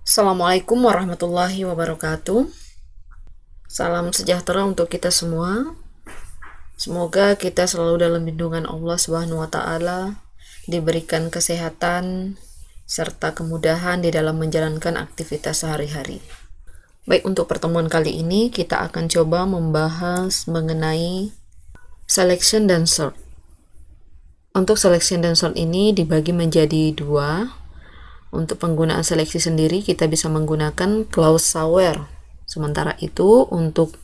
Assalamualaikum warahmatullahi wabarakatuh. Salam sejahtera untuk kita semua. Semoga kita selalu dalam lindungan Allah Subhanahu wa taala, diberikan kesehatan serta kemudahan di dalam menjalankan aktivitas sehari-hari. Baik, untuk pertemuan kali ini kita akan coba membahas mengenai selection dan sort. Untuk selection dan sort ini dibagi menjadi dua. Untuk penggunaan seleksi sendiri kita bisa menggunakan clause where. Sementara itu untuk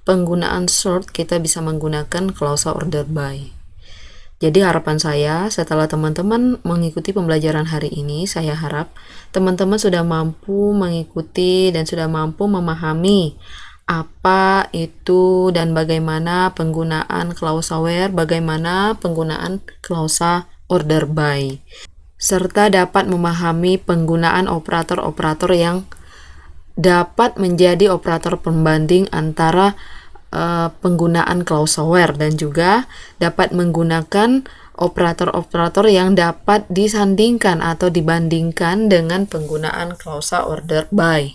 penggunaan sort kita bisa menggunakan clause order by. Jadi harapan saya setelah teman-teman mengikuti pembelajaran hari ini, saya harap teman-teman sudah mampu mengikuti dan sudah mampu memahami apa itu dan bagaimana penggunaan clause where, bagaimana penggunaan clause order by, serta dapat memahami penggunaan operator-operator yang dapat menjadi operator pembanding antara penggunaan clause where, dan juga dapat menggunakan operator-operator yang dapat disandingkan atau dibandingkan dengan penggunaan clause order by.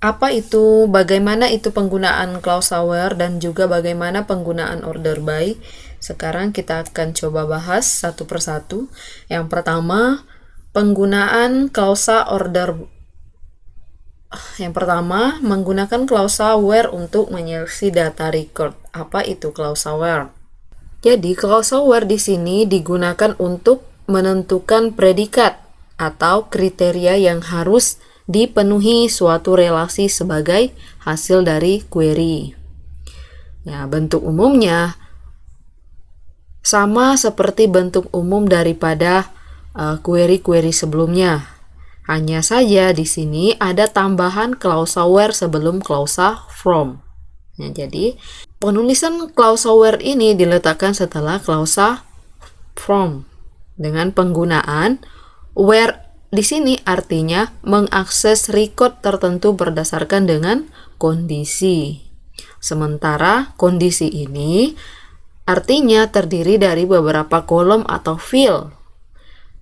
Apa itu, bagaimana itu penggunaan clause where dan juga bagaimana penggunaan order by? Sekarang kita akan coba bahas satu persatu. Yang pertama, penggunaan clause order. Yang pertama, menggunakan clause where untuk menyeleksi data record. Apa itu clause where? Jadi, clause where di sini digunakan untuk menentukan predikat atau kriteria yang harus dipenuhi suatu relasi sebagai hasil dari query. Ya, bentuk umumnya sama seperti bentuk umum daripada query-query sebelumnya. Hanya saja di sini ada tambahan clause where sebelum clause from. Ya, jadi penulisan clause where ini diletakkan setelah clause from dengan penggunaan where. Di sini artinya mengakses record tertentu berdasarkan dengan kondisi. Sementara kondisi ini artinya terdiri dari beberapa kolom atau field,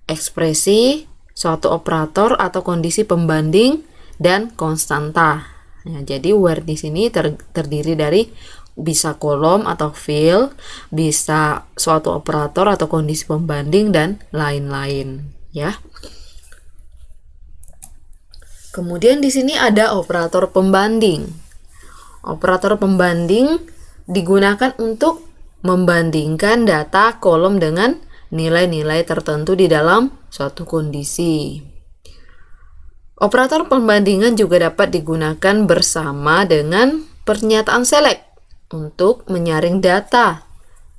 ekspresi, suatu operator atau kondisi pembanding, dan konstanta. Nah, jadi where di sini terdiri dari bisa kolom atau field, bisa suatu operator atau kondisi pembanding, dan lain-lain, ya. Kemudian di sini ada operator pembanding. Operator pembanding digunakan untuk membandingkan data kolom dengan nilai-nilai tertentu di dalam suatu kondisi. Operator pembandingan juga dapat digunakan bersama dengan pernyataan select untuk menyaring data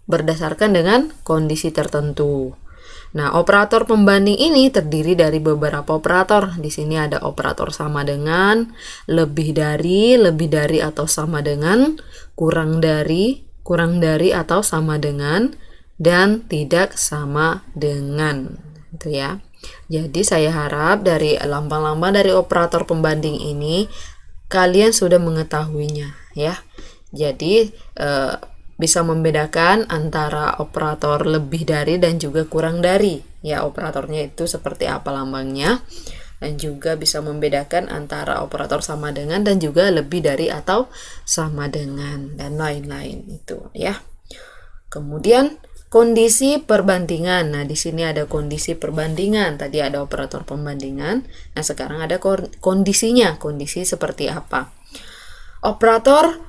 berdasarkan dengan kondisi tertentu. Nah, operator pembanding ini terdiri dari beberapa operator. Di sini ada operator sama dengan, lebih dari atau sama dengan, kurang dari atau sama dengan, dan tidak sama dengan. Itu ya. Jadi saya harap dari lambang-lambang dari operator pembanding ini kalian sudah mengetahuinya, ya. Jadi bisa membedakan antara operator lebih dari dan juga kurang dari. Ya, operatornya itu seperti apa lambangnya. Dan juga bisa membedakan antara operator sama dengan dan juga lebih dari atau sama dengan, dan lain-lain itu, ya. Kemudian kondisi perbandingan. Nah, di sini ada kondisi perbandingan. Tadi ada operator pembandingan. Nah, sekarang ada kondisinya. Kondisi seperti apa? Operator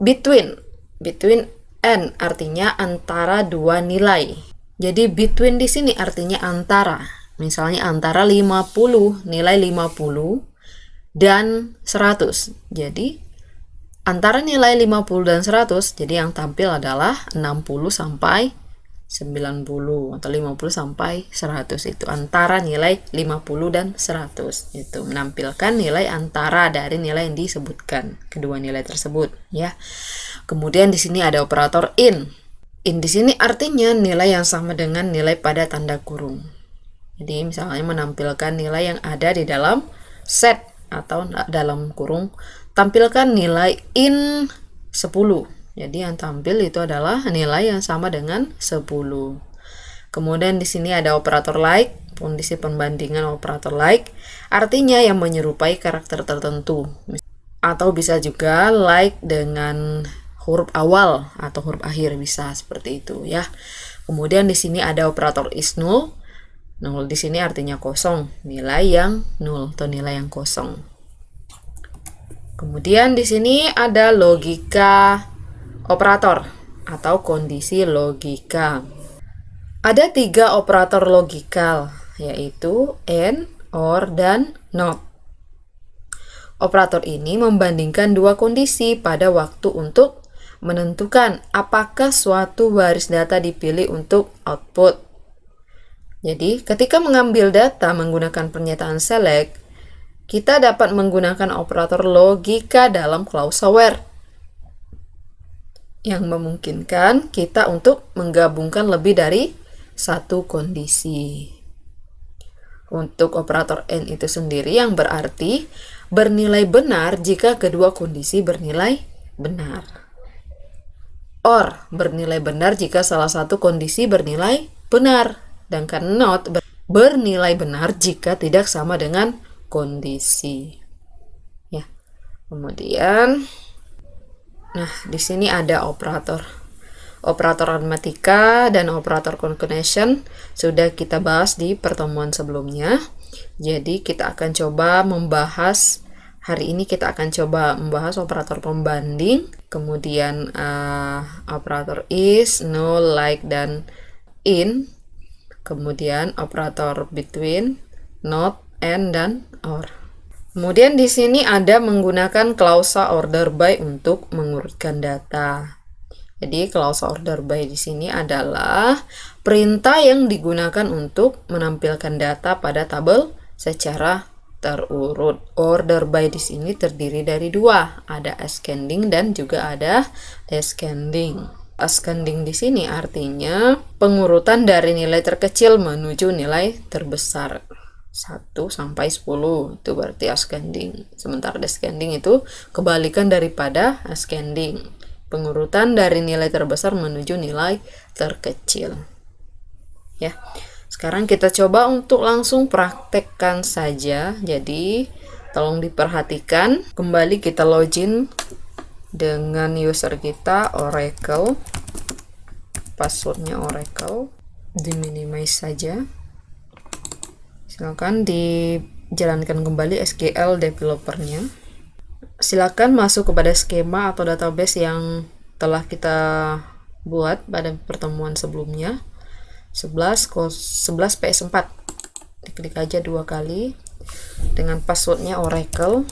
between and artinya antara dua nilai. Jadi between di sini artinya antara. Misalnya antara 50, nilai 50 dan 100. Jadi antara nilai 50 dan 100, jadi yang tampil adalah 60 sampai 90 atau 50 sampai 100. Itu antara nilai 50 dan 100. Itu menampilkan nilai antara dari nilai yang disebutkan, kedua nilai tersebut, ya. Kemudian di sini ada operator in. In di sini artinya nilai yang sama dengan nilai pada tanda kurung. Jadi misalnya menampilkan nilai yang ada di dalam set atau dalam kurung, tampilkan nilai in 10. Jadi yang tampil itu adalah nilai yang sama dengan 10. Kemudian di sini ada operator like. kondisi pembandingan operator like artinya yang menyerupai karakter tertentu. Atau bisa juga like dengan huruf awal atau huruf akhir, bisa seperti itu ya. Kemudian di sini ada operator is null. Null di sini artinya kosong, nilai yang null atau nilai yang kosong. Kemudian di sini ada logika operator atau kondisi logika. Ada 3 operator logikal, yaitu and, or, dan not. Operator ini membandingkan 2 kondisi pada waktu untuk menentukan apakah suatu baris data dipilih untuk output. Jadi, ketika mengambil data menggunakan pernyataan select, kita dapat menggunakan operator logika dalam clause where yang memungkinkan kita untuk menggabungkan lebih dari satu kondisi. Untuk operator and itu sendiri yang berarti bernilai benar jika kedua kondisi bernilai benar. Or bernilai benar jika salah satu kondisi bernilai benar. Sedangkan not bernilai benar jika tidak sama dengan kondisi. Ya. Kemudian di sini ada operator aritmatika dan operator concatenation sudah kita bahas di pertemuan sebelumnya. Jadi kita akan coba membahas hari ini membahas operator pembanding, kemudian operator is, null, like, dan in, kemudian operator between, not, and, dan or. Kemudian di sini ada menggunakan klausa order by untuk mengurutkan data. Jadi klausa order by di sini adalah perintah yang digunakan untuk menampilkan data pada tabel secara terurut. Order by di sini terdiri dari 2, ada ascending dan juga ada descending. Ascending di sini artinya pengurutan dari nilai terkecil menuju nilai terbesar. 1 sampai 10 itu berarti ascending. Sementara descending itu kebalikan daripada ascending. Pengurutan dari nilai terbesar menuju nilai terkecil. Ya. Sekarang kita coba untuk langsung praktekkan saja. Jadi, tolong diperhatikan. Kembali kita login dengan user kita Oracle. Passwordnya Oracle. Di-minimize saja. Silakan dijalankan kembali SQL developernya. Silakan masuk kepada skema atau database yang telah kita buat pada pertemuan sebelumnya. 11 PS4. Diklik aja 2 kali dengan passwordnya Oracle.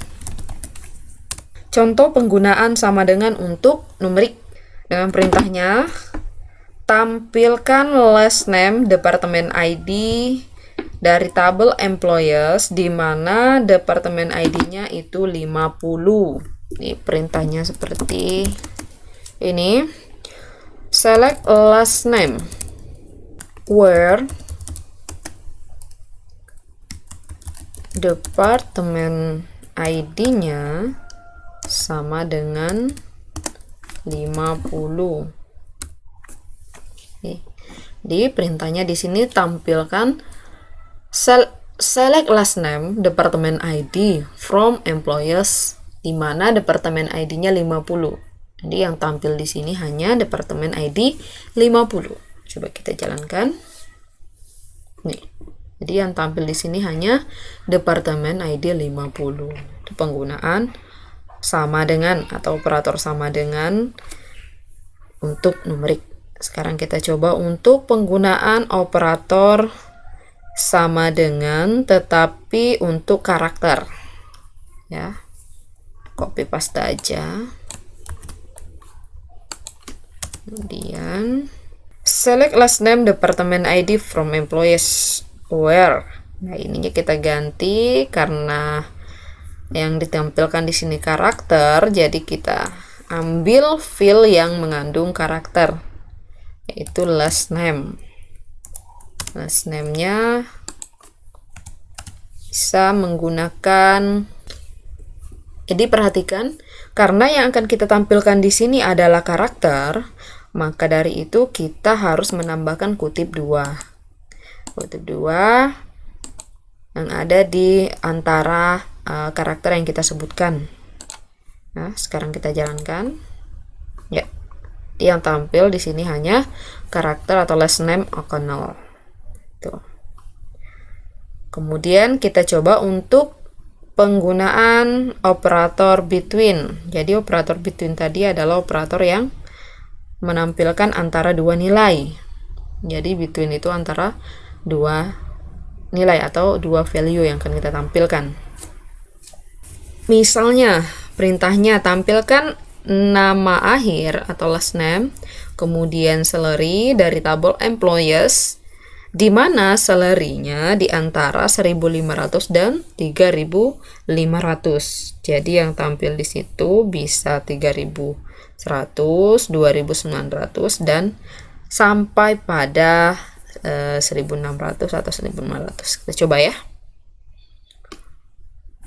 Contoh penggunaan sama dengan untuk numerik. Dengan perintahnya, tampilkan last name, departemen ID dari tabel employers di mana departemen ID-nya itu 50. Ini perintahnya seperti ini. Select last name where departemen ID-nya sama dengan 50. Di perintahnya di sini tampilkan select last name departemen ID from employers di mana departemen ID-nya 50. Jadi yang tampil di sini hanya departemen ID 50. Coba kita jalankan. Nih. Jadi yang tampil di sini hanya departemen ID 50. Itu penggunaan sama dengan atau operator sama dengan untuk numerik. Sekarang kita coba untuk penggunaan operator sama dengan tetapi untuk karakter. Ya. Copy paste aja. Kemudian select last name departemen ID from employees where. Nah, ininya kita ganti karena yang ditampilkan di sini karakter, jadi kita ambil field yang mengandung karakter, yaitu last name. Last name-nya bisa menggunakan. Jadi perhatikan, karena yang akan kita tampilkan di sini adalah karakter, maka dari itu kita harus menambahkan kutip 2. Kutip 2 yang ada di antara karakter yang kita sebutkan. Nah, sekarang kita jalankan. Ya, yang tampil di sini hanya karakter atau last name O'Connell. Tuh. Kemudian kita coba untuk penggunaan operator between. Jadi operator between tadi adalah operator yang menampilkan antara dua nilai. Jadi between itu antara dua nilai atau dua value yang akan kita tampilkan. Misalnya perintahnya tampilkan nama akhir atau last name, kemudian salary dari tabel employees, di mana salary-nya di antara 1.500 dan 3.500. Jadi yang tampil di situ bisa 3.100, 2.900 dan sampai pada 1.600 atau 1.500. Kita coba ya.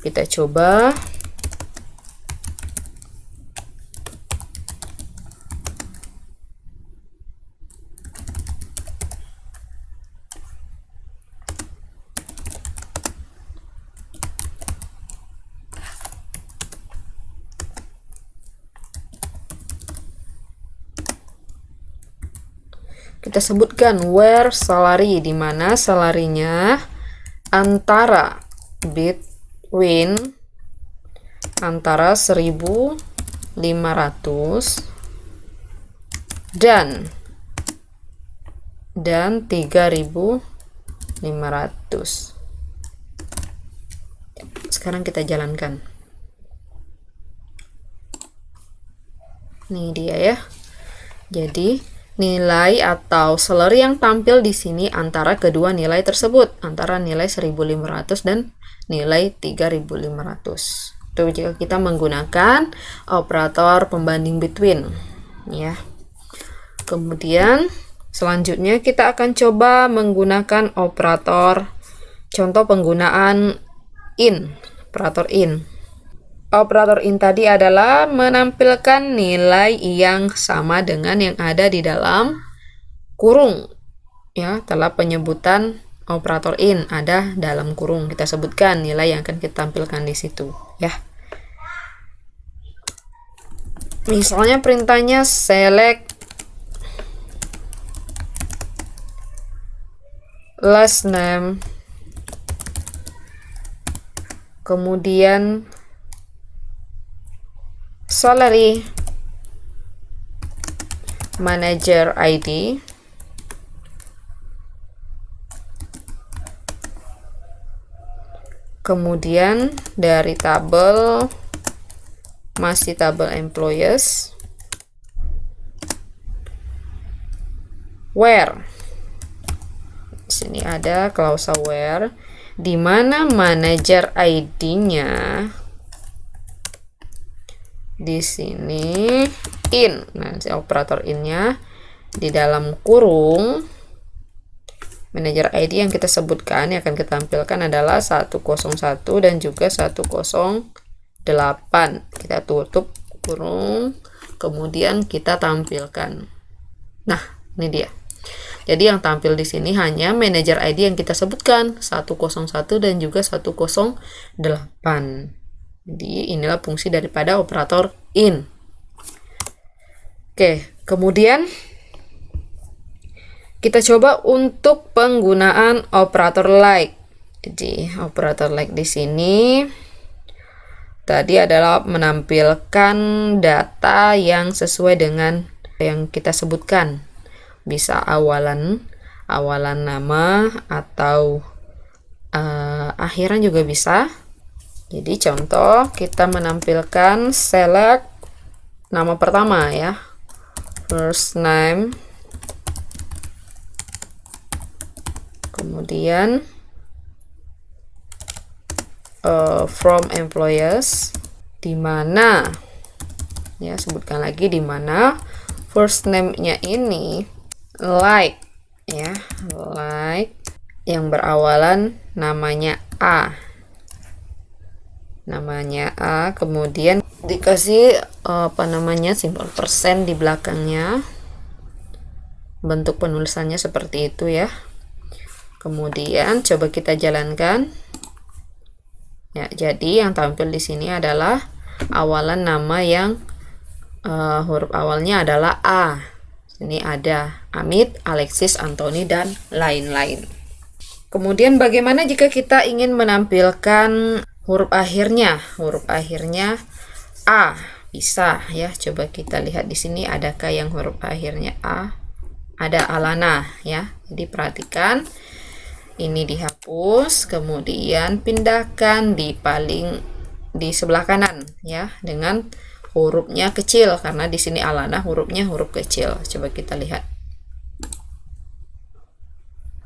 Kita coba. Kita sebutkan where salary, di mana salarinya antara between antara 1.500 dan 3.500. Sekarang kita jalankan. Ini dia ya. Jadi nilai atau salary yang tampil di sini antara kedua nilai tersebut, antara nilai 1.500 dan nilai 3.500. Itu jika kita menggunakan operator pembanding between ya. Kemudian selanjutnya kita akan coba menggunakan operator, contoh penggunaan in, operator in. Operator in tadi adalah menampilkan nilai yang sama dengan yang ada di dalam kurung. Ya, telah penyebutan operator in ada dalam kurung. Kita sebutkan nilai yang akan kita tampilkan di situ, ya. Misalnya perintahnya select last name, kemudian salary, manager ID, kemudian dari tabel masih tabel employees, where. Di sini ada klausa where, di mana manager ID-nya di sini in. Nah, si operator in-nya di dalam kurung manager ID yang kita sebutkan yang akan kita tampilkan adalah 101 dan juga 108. Kita tutup kurung, kemudian kita tampilkan. Nah, ini dia. Jadi yang tampil di sini hanya manager ID yang kita sebutkan 101 dan juga 108. Jadi inilah fungsi daripada operator in. Oke, kemudian kita coba untuk penggunaan operator like. Jadi operator like di sini tadi adalah menampilkan data yang sesuai dengan yang kita sebutkan. Bisa awalan nama atau akhiran juga bisa. Jadi contoh kita menampilkan select nama pertama ya, first name, kemudian from employees, di mana ya, sebutkan lagi di mana first name-nya ini like ya, like yang berawalan namanya A. Kemudian dikasih simbol persen di belakangnya. Bentuk penulisannya seperti itu ya. Kemudian coba kita jalankan. Ya, jadi yang tampil di sini adalah awalan nama yang huruf awalnya adalah A. Ini ada Amit, Alexis, Anthony, dan lain-lain. Kemudian bagaimana jika kita ingin menampilkan huruf akhirnya? Huruf akhirnya A. Bisa ya. Coba kita lihat di sini adakah yang huruf akhirnya A? Ada Alana ya. Jadi perhatikan. Ini dihapus, kemudian pindahkan di sebelah kanan ya dengan hurufnya kecil karena di sini Alana hurufnya huruf kecil. Coba kita lihat.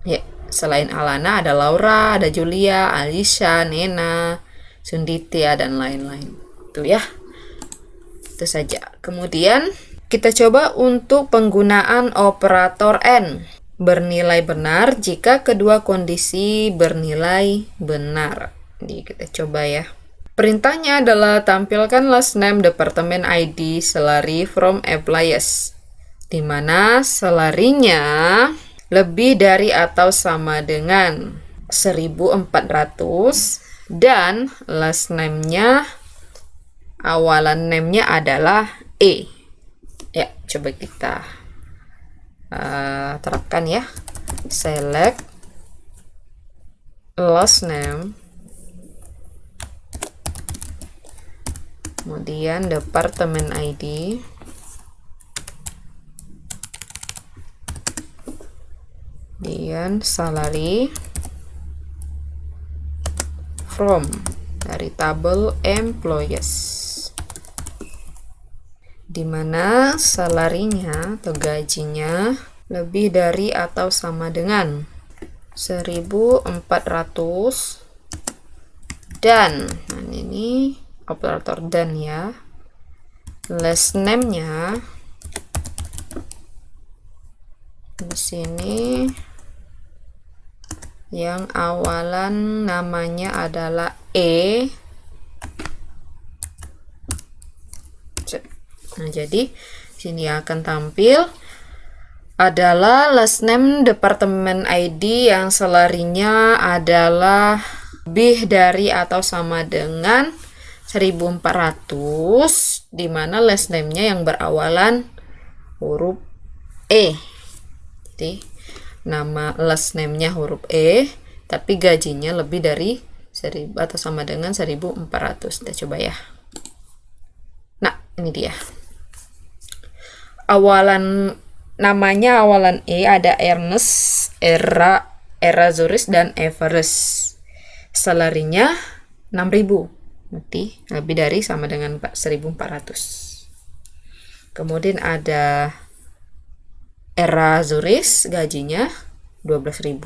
Ya, selain Alana ada Laura, ada Julia, Alicia, Nena, Sunditia dan lain-lain. Itu ya. Itu saja. Kemudian kita coba untuk penggunaan operator N. Bernilai benar jika kedua kondisi bernilai benar. Jadi kita coba ya. Perintahnya adalah tampilkan last name, departemen ID, salary from employees, di mana salarinya lebih dari atau sama dengan 1.400 dan last name-nya awalan name-nya adalah E. Ya, coba kita terapkan ya. Select last name, kemudian departemen ID, kemudian salary from dari tabel employees, di mana salarinya atau gajinya lebih dari atau sama dengan 1.400 dan ini operator dan ya. Last name-nya di sini yang awalan namanya adalah E. Nah, jadi sini akan tampil adalah last name departemen ID yang salarinya adalah lebih dari atau sama dengan 1.400, di mana last name-nya yang berawalan huruf E. Jadi nama last name-nya huruf E, tapi gajinya lebih dari 1.000 atau sama dengan 1.400. Kita coba ya. Nah, ini dia. Awalan namanya awalan E ada Ernest, Erasmus dan Everest. Salarinya 6.000. Berarti lebih dari sama dengan 1.400. Kemudian ada Erasmus, gajinya 12.000.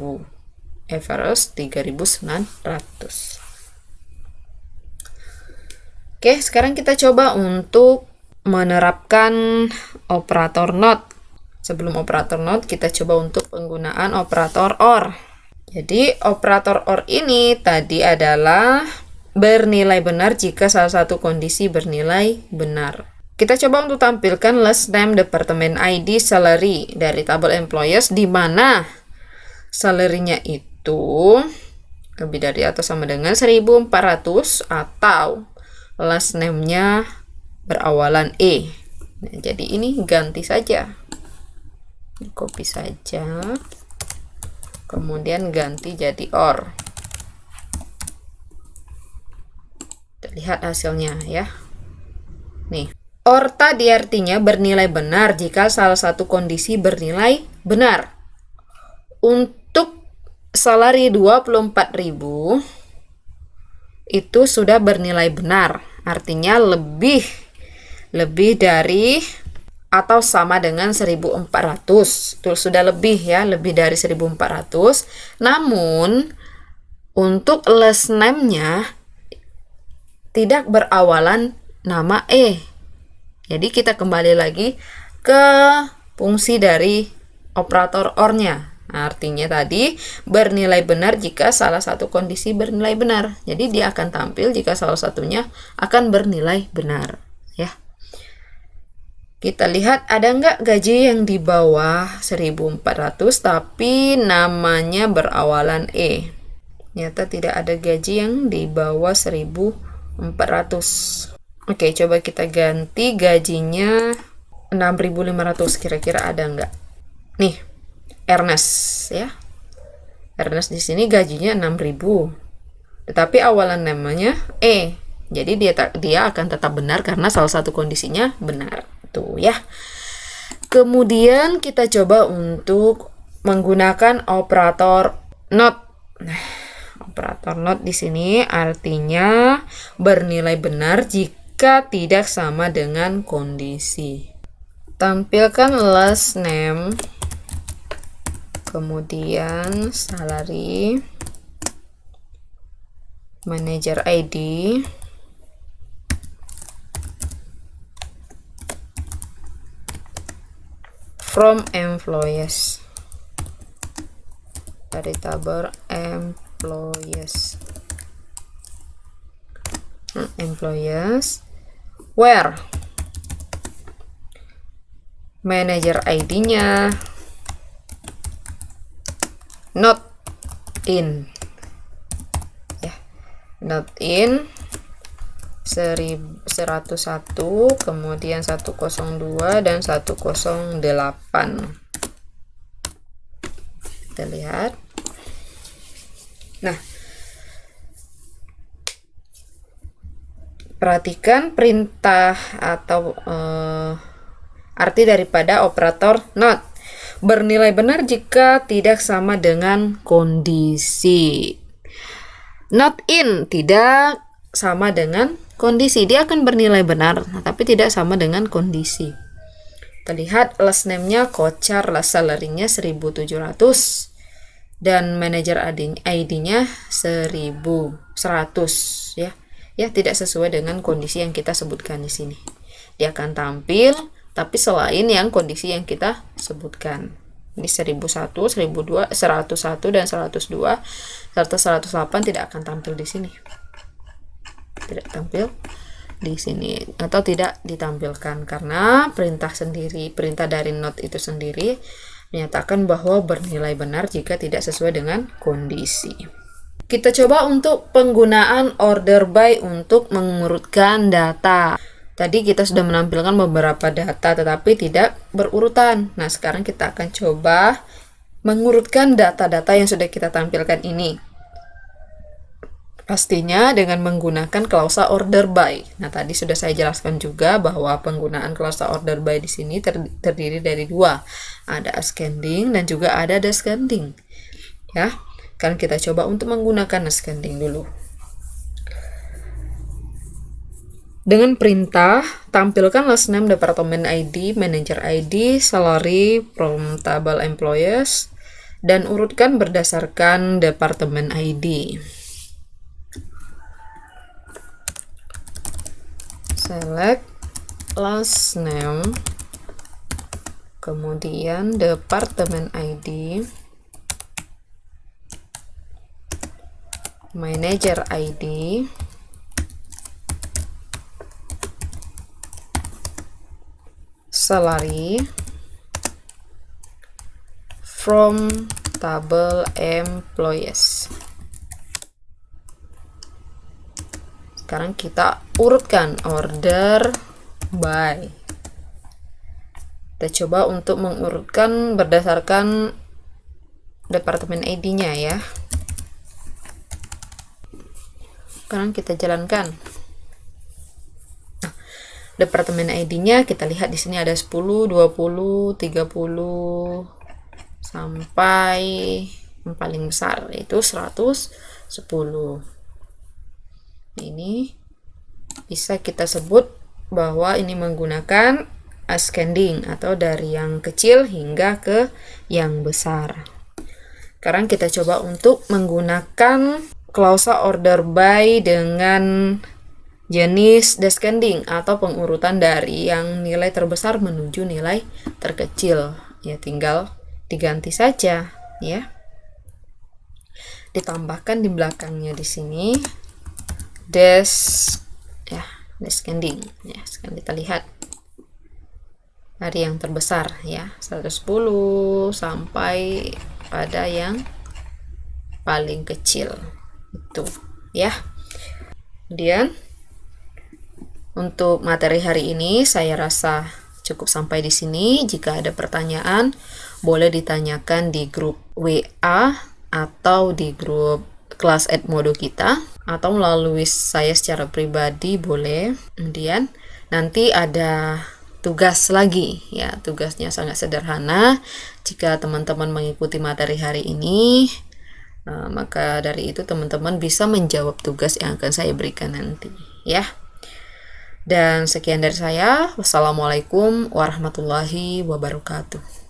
Everest 3.900. Oke, sekarang kita coba untuk menerapkan operator not. Sebelum operator not, kita coba untuk penggunaan operator OR. Jadi, operator OR ini tadi adalah bernilai benar jika salah satu kondisi bernilai benar. Kita coba untuk tampilkan last name, departemen ID, salary dari tabel employees, di mana salary-nya itu lebih dari atau sama dengan 1.400 atau last name-nya berawalan E. Nah, jadi ini ganti saja. Copy saja. Kemudian ganti jadi OR. Kita lihat hasilnya ya. Nih. OR tadi artinya bernilai benar jika salah satu kondisi bernilai benar. Untuk salary 24.000 itu sudah bernilai benar. Artinya lebih dari atau sama dengan 1.400. Itu sudah lebih ya, lebih dari 1.400. Namun untuk last name-nya tidak berawalan nama E. Jadi kita kembali lagi ke fungsi dari operator OR-nya. Nah, artinya tadi bernilai benar jika salah satu kondisi bernilai benar. Jadi dia akan tampil jika salah satunya akan bernilai benar ya. Kita lihat ada nggak gaji yang di bawah 1.400 tapi namanya berawalan E. Nyata tidak ada gaji yang di bawah 1.400. Oke, coba kita ganti gajinya 6.500. Kira-kira ada nggak? Nih, Ernest ya. Ernest di sini gajinya 6.000. Tetapi awalan namanya E. Jadi dia akan tetap benar karena salah satu kondisinya benar. Tuh ya. Kemudian kita coba untuk menggunakan operator not. Operator not di sini artinya bernilai benar jika tidak sama dengan kondisi. Tampilkan last name, kemudian salary, manager ID, from employees, dari tabel employees, where manager ID-nya not in ya, not in 101, kemudian 102 dan 108. Kita lihat. Nah, perhatikan perintah atau arti daripada operator not. Bernilai benar jika tidak sama dengan kondisi. Not in tidak sama dengan kondisi. Dia akan bernilai benar, tapi tidak sama dengan kondisi. Kita lihat last name-nya Kocar, last salary-nya 1.700 dan manager ID-nya 1.100 ya. Ya, tidak sesuai dengan kondisi yang kita sebutkan di sini. Dia akan tampil tapi selain yang kondisi yang kita sebutkan. Ini 1.001, 1.002, 101 dan 102 serta 108 tidak akan tampil di sini. Tidak tampil di sini atau tidak ditampilkan karena perintah dari not itu sendiri menyatakan bahwa bernilai benar jika tidak sesuai dengan kondisi. Kita coba untuk penggunaan order by untuk mengurutkan data. Tadi kita sudah menampilkan beberapa data tetapi tidak berurutan. Nah, sekarang kita akan coba mengurutkan data-data yang sudah kita tampilkan ini. Pastinya dengan menggunakan klausa order by. Nah, tadi sudah saya jelaskan juga bahwa penggunaan klausa order by di sini terdiri dari dua. Ada ascending dan juga ada descending. Ya, kan kita coba untuk menggunakan ascending dulu. Dengan perintah, tampilkan last name, department ID, manager ID, salary from table employees, dan urutkan berdasarkan department ID. Select last name, kemudian department ID, manager ID, salary from table employees. Sekarang kita urutkan order by. Kita coba untuk mengurutkan berdasarkan departemen ID-nya ya. Sekarang kita jalankan. Nah, departemen ID-nya kita lihat di sini ada 10, 20, 30 sampai yang paling besar yaitu 110. Ini bisa kita sebut bahwa ini menggunakan ascending atau dari yang kecil hingga ke yang besar. Sekarang kita coba untuk menggunakan klausa order by dengan jenis descending atau pengurutan dari yang nilai terbesar menuju nilai terkecil. Ya, tinggal diganti saja ya. Ditambahkan di belakangnya di sini descending ya. Sekarang kita lihat dari yang terbesar ya, 110 sampai pada yang paling kecil. Itu ya. Kemudian untuk materi hari ini saya rasa cukup sampai di sini. Jika ada pertanyaan, boleh ditanyakan di grup WA atau di grup kelas Edmodo kita, atau melalui saya secara pribadi boleh. Kemudian nanti ada tugas lagi ya, tugasnya sangat sederhana. Jika teman-teman mengikuti materi hari ini, maka dari itu teman-teman bisa menjawab tugas yang akan saya berikan nanti ya. Dan sekian dari saya. Wassalamualaikum warahmatullahi wabarakatuh.